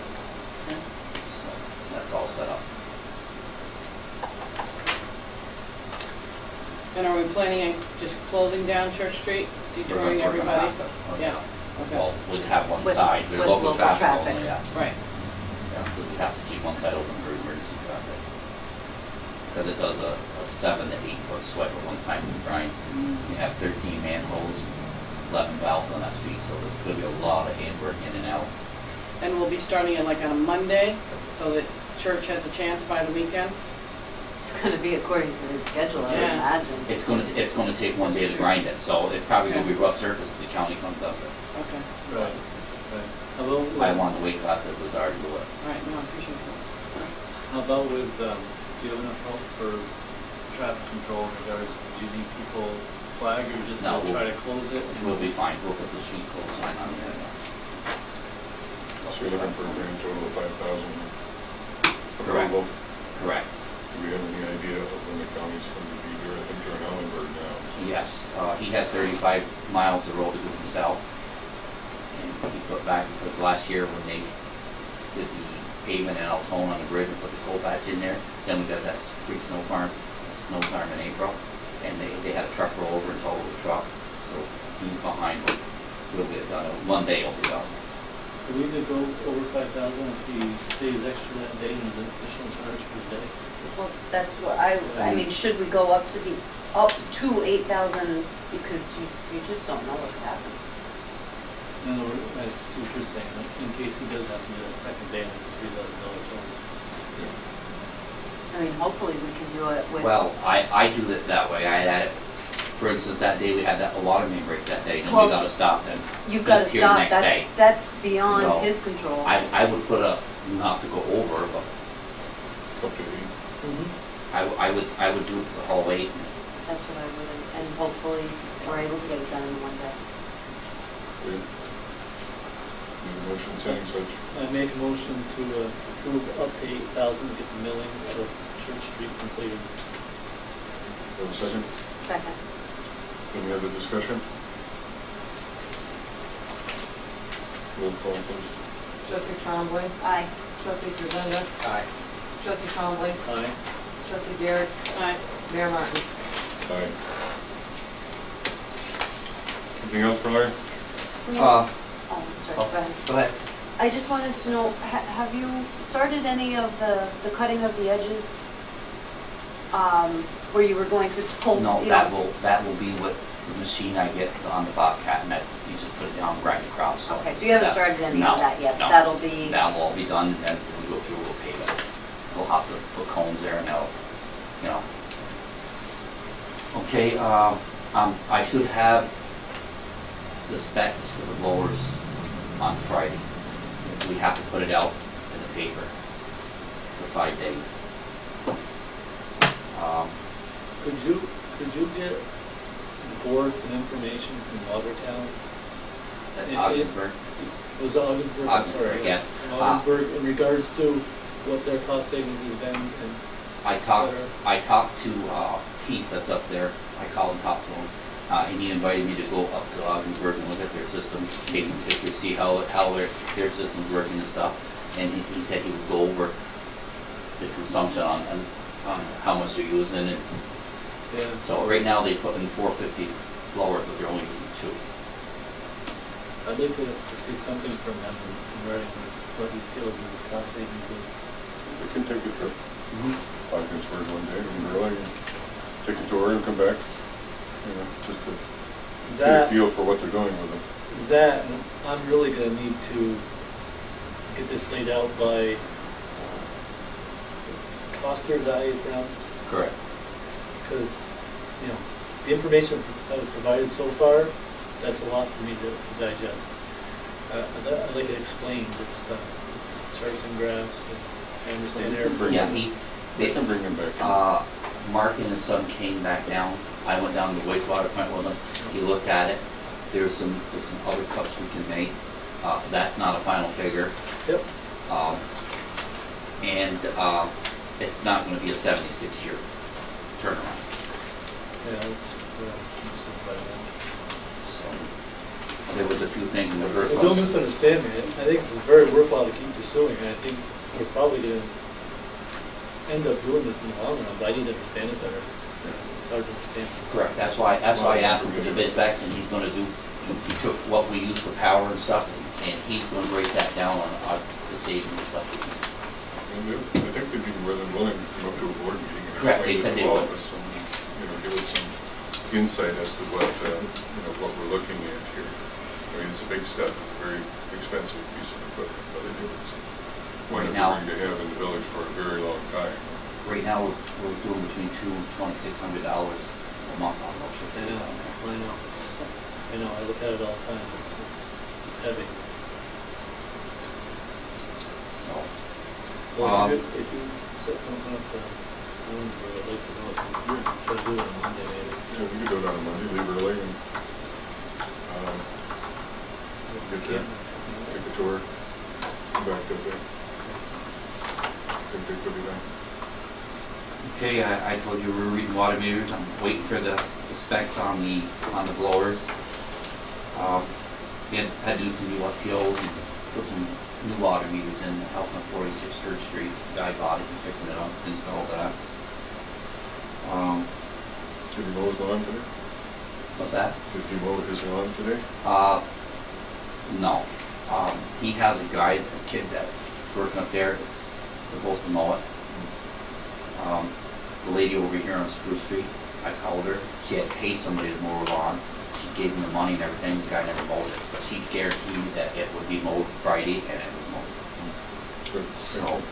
So that's all set up. And are we planning on just closing down Church Street, detouring We're gonna everybody? have to, Yeah, okay. Well, we'd have one With- side, there's with local local traffic traffic. only, yeah. Right. Yeah, we'd have to keep one side open for emergency traffic. Because it does a 7 to 8 foot sweat at one time with grinds. You have 13 manholes, 11 valves on that street, so there's going to be a lot of handwork in and out. And we'll be starting it like on a Monday, so that church has a chance by the weekend? It's gonna be according to his schedule, I would Yeah. imagine. It's going to take one day to grind it, so it's probably going to be rough surface if the county comes does it. Okay, Right, right. How about I with, want to wait till after the Blizzard to do it. all right, no, I appreciate that. how about with, do you have enough help for traffic control in regards, do you need people flag or just No, gonna try to close it? We'll be fine, we'll put the street close sign on there. So you're looking for a grand total of 5,000 Correct. approval. Correct. Do we have any idea of when the county's going to be here? I think they're in Ellenburg now. Yes, he had 35 miles of road to do himself. And he put back, because last year when they did the pavement and Altone on the bridge and put the coal patch in there, then we got that free snowstorm in April. And they had a truck roll over and totaled the truck. So he's behind, but we'll get it done. One day it'll be done. Do we need to go over 5,000 if he stays extra that day and there's an additional charge per day? Well, that's what I mean, should we go up to 8,000, because you just don't know what could happen. In other words, I see what you're saying, in case he does have to do that second day and it's a $3,000 charge. I mean, hopefully we can do it with. Well, I do it that way. I add it for instance, that day we had a water main break that day, and Well, we gotta stop then. You've got to It's here the stop, next that's, day. that's beyond So, his control. I would put a, not to go over, but Up to 8. I would do the whole 8. That's what I would, and hopefully we're able to get it done in one day. Okay. Need a motion saying such? I make a motion to approve up to 8,000 to get the milling of Church Street completed. Have a second? Second. Any other discussion? Roll call, please. Trustee Trombley. Aye. Trustee Frizenda. Aye. Trustee Trombley. Aye. Trustee Garrett. Aye. Mayor Martin. Aye. Anything else for Larry? Oh, I'm sorry, go ahead. Go ahead. I just wanted to know, have you started any of the cutting of the edges? Where you were going to pull, No, you that know? will be with the machine I get on the Bobcat, and that, you just put it down, grind it across, so. Okay, so you haven't started any No, of that yet? no. That'll be, That'll all be done, and then when we go through, we'll pave it. We'll have to put cones there and that'll, you know. Okay, I should have the specs for the blowers on Friday. We have to put it out in the paper for 5 days. Could you get the boards and information from Watertown? At It- Ogdensburg. Was it Ogdensburg? I'm sorry. Ogdensburg, yes. From Ogdensburg in regards to what their cost savings has been and I talked to Keith that's up there. I called and talked to him. And he invited me to go up to Ogdensburg and look at their systems, take some pictures, see how their system's working and stuff. And he said he would go over the consumption on how much they're using. And yeah. so right now they put in 450 blowers, but they're only using 2. I'd like to see something from them in writing what he feels his cost savings is. We can take a trip. Ogdensburg one day, and really take a tour and come back. You know, just to get a That, feel for what they're doing with them. that, and I'm really gonna need to get this laid out by Foster, is that how you pronounce? Correct. Because, you know, the information that was provided so far, that's a lot for me to digest. I'd like it explained, it's charts and graphs, and I understand there. Yeah, They can bring them back. Mark and his son came back down. I went down to the wastewater plant with him. He looked at it. There's some other cuts we can make. That's not a final figure. Yep. And it's not going to be a 76-year turnaround. Yeah, interesting by that. So there was a few things in the first Well, don't one. misunderstand me. I think this is very worthwhile to keep pursuing, and I think we're probably going to end up doing this in the long run, but I need to understand it better. It's hard to understand. Correct. That's why I asked him for the bid specs, and he's going to do. He took what we use for power and stuff, and he's going to break that down on the savings and stuff. And I think they'd be more than willing to come up to a board meeting and Correct, they explain said it they to all would. of us, and, you know, give us some insight as to what, you know, what we're looking at here. I mean, it's a big step, it's a very expensive piece of equipment, but it is one that Right now- we're going to have in the village for a very long time. Right now, we're doing between $200 and $2,600 a month on electricity. I know, I look at it all the time, it's heavy. So, Well, if you set something up for Wednesday, I'd like to know if you try to do it on Monday maybe. So we could do it on a Monday, leave early, and get there, take a tour, come back up there. I think they could be done. okay, I told you we were reading water meters. I'm waiting for the specs on the blowers. We had to do some new FPOs and put some new water meters in the house on 46 Third Street. The guy bought it, he's fixing it up, installed that. Did he mow his lawn today? What's that? Did he mow his lawn today? No. He has a guy, a kid that's working up there that's supposed to mow it. The lady over here on Spruce Street, I called her. She had paid somebody to mow her lawn. She gave him the money and everything. The guy never mowed it, but she guaranteed that it would be mowed Friday, and it was mowed. Good. So,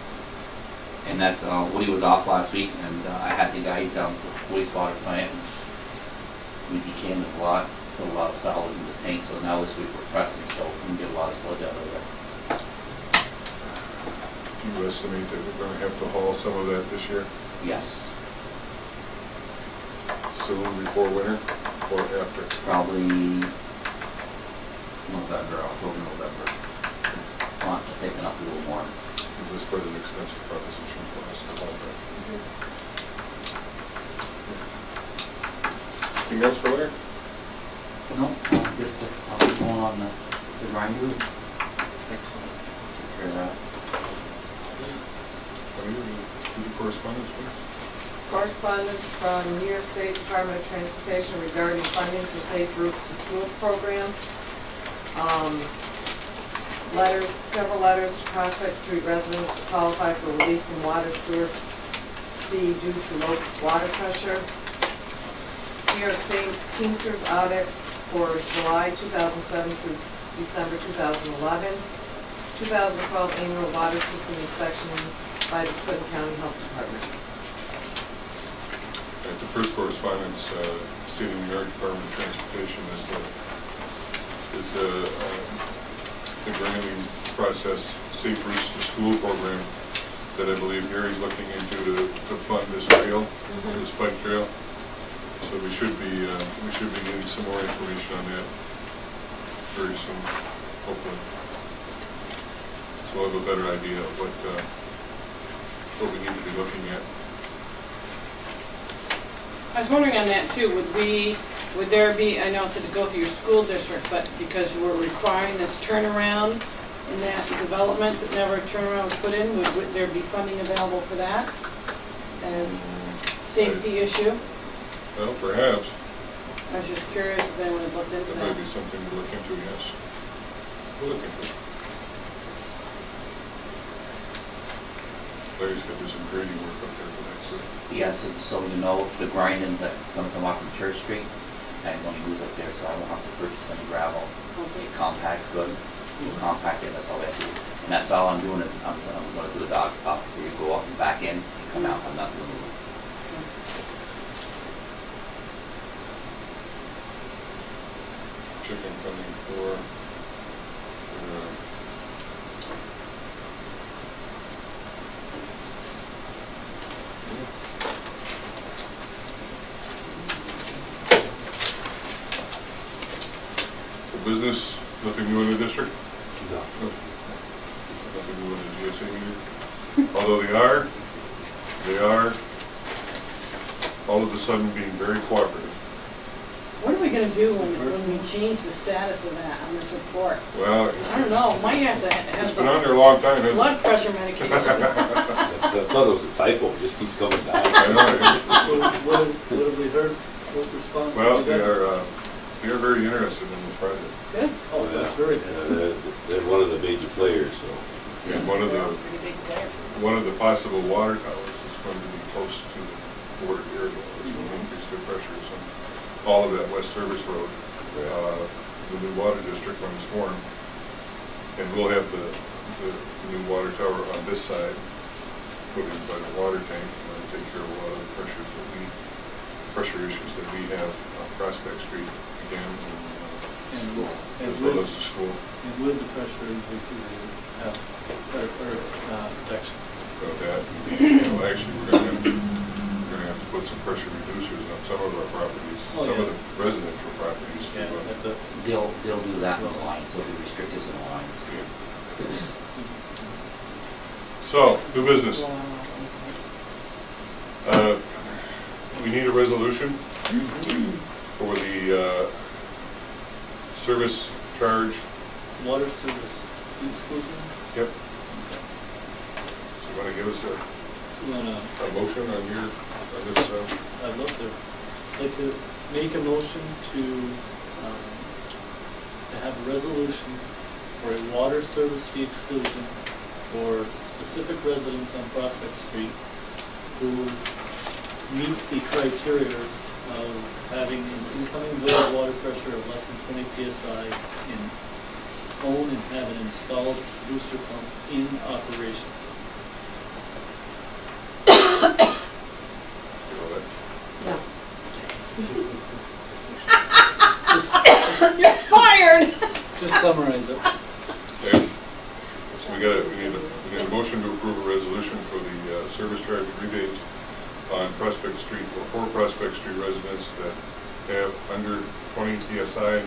and that's Woody was off last week, and I had the guys down at the wastewater plant. we decanted a lot, put a lot of solid in the tank, so now this week we're pressing, so we can get a lot of sludge out of there. Do you estimate that we're going to have to haul some of that this year, Yes, soon before winter, or after? probably November, October, November. Want to take up a little more. Is this quite an expensive proposition for us to haul that? Anything else for winter? No, I'll be going on the grinder. Excellent. Take care of that. Any correspondence, please? Correspondence from New York State Department of Transportation regarding funding for Safe Routes to Schools program. Several letters to Prospect Street residents to qualify for relief from water sewer fee due to low water pressure. New York State Teamsters audit for July 2007 through December 2011. 2012 annual water system inspection by the Clinton County Health Department. Right, the first correspondence, State of New York Department of Transportation is the granting process Safe Routes to School program that I believe Gary's looking into to fund this trail, this bike trail. So we should be getting some more information on that very soon, hopefully. So we'll have a better idea of what we need to be looking at. I was wondering on that too, would there be, I know it said to go through your school district, but because we're requiring this turnaround in that development, but never a turnaround was put in, would there be funding available for that as safety issue? Well, perhaps. I was just curious if anyone had looked into That that. might be something to look into, yes. We'll look into it. Larry's got to do some grading work up there for next week. Yes, and so you know, the grinding that's going to come off from Church Street, I'm going to use up there, so I won't have to purchase any gravel. Okay. It compacts good. We'll compact it, that's all I have to do. And that's all I'm doing is I'm going to do the dog spot where you go up and back in, and come out, I'm not doing it. Chicken funding for business, nothing new in the district? No. Nothing new in the GSA meeting? Although they are all of a sudden being very cooperative. What are we going to do when we change the status of that on this report? Well, I don't know, might have to have it's been on some there a long time, hasn't it? blood pressure medication. I thought it was a typo, it just keeps coming back. I know, So what have we heard? What response? well, have you got? they are very interested in this project. Good. Oh, that's very Yeah, good. they're one of the major players, so. And Pretty big player. one of the possible water towers is going to be close to the border area, which will increase their pressures on all of that West Service Road. The new water district when it's formed, and we'll have the new water tower on this side, put in by the water tank, and take care of a lot of the pressure issues that we have on Prospect Street again, And as well as the school. And with the pressure increases, you have protection. About that, actually, we're going to have to put some pressure reducers on some of our properties, Oh, some yeah. of the residential properties. Yeah, at the, They'll do that in the line, so it'll be restricted in the line. So, new business. We need a resolution for the service charge. water service exclusive. Yep. So you want to give us You wanna, a motion on this? I'd love to, like to make a motion to have a resolution for a water service fee exclusion for specific residents on Prospect Street who meet the criteria of having an incoming village water pressure of less than 20 psi and own and have an installed booster pump in operation. You know that? No. approve a resolution for the service charge rebate on Prospect Street, or for Prospect Street residents that have under 20 PSI,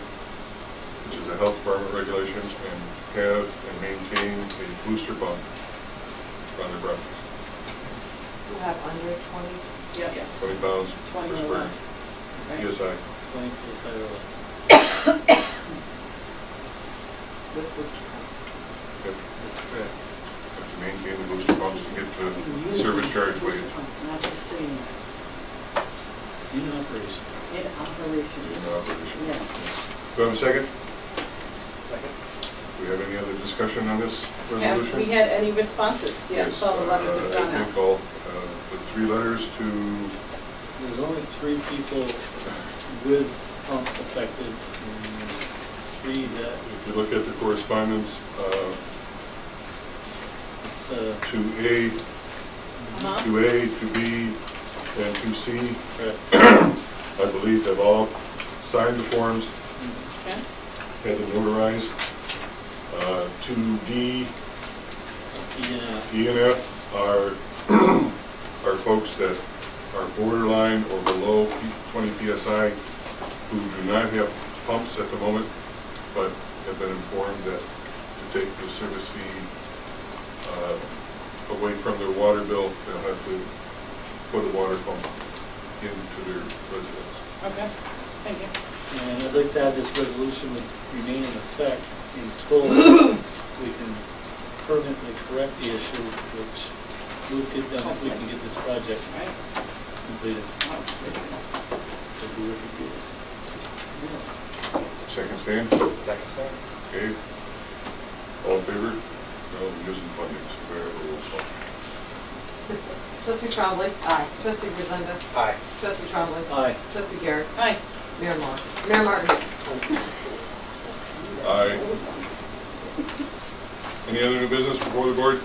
which is a health department regulation, and have and maintain a booster pump on their properties. You have under 20? Yeah, yes. 20 pounds 20 per or square less, right? PSI. 20 PSI or less. With which comes? Yep. That's correct. Have to maintain the booster pumps to get the service charge weight. Not just sitting there. In operation. In operation. In operation. Yeah. Do I have a second? Second? Do we have any other discussion on this Have resolution? we had any responses? Yes, all the letters have gone I out. think all, the 3 letters to, There's only 3 people with pumps affected, and there's 3 that if you look at the correspondence, it's, to A, Uh-huh. to A, to B, and to C, correct. I believe have all signed the forms, Okay. had them notarized. To D, Yeah, E and F are, are folks that are borderline or below 20 PSI who do not have pumps at the moment, but have been informed that to take the service fee away from their water bill, they'll have to put a water pump into their residence. Okay, thank you. and I'd like to have this resolution would remain in effect until we can permanently correct the issue, which we'll get done if we can get this project Right? completed. Oh, very good. We'll do what we do. Second stand? Second stand? Okay. All in favor? No, using funding, so wherever we'll call. Trustee Trombley. Aye. Trustee Grisenda. Aye. Trustee Trombley. Aye. Trustee Garrett. Hi. Mayor Moore. Mayor Martin. Aye. Any other new business before the board?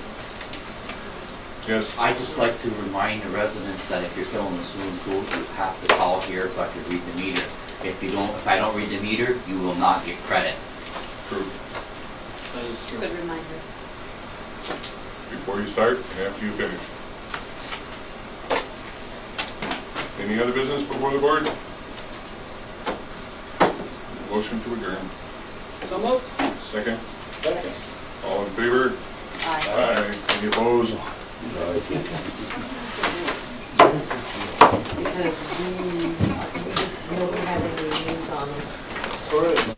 Yes? I'd just like to remind the residents that if you're filling the swimming pool, you have to call here so I can read the meter. If I don't read the meter, you will not get credit. True. That is true. Good reminder. Before you start and after you finish. Any other business before the board? Motion to adjourn. So moved. Second? Second. All in favor? Aye. Aye. Any opposed? Because we just, nobody had any names on them. All right.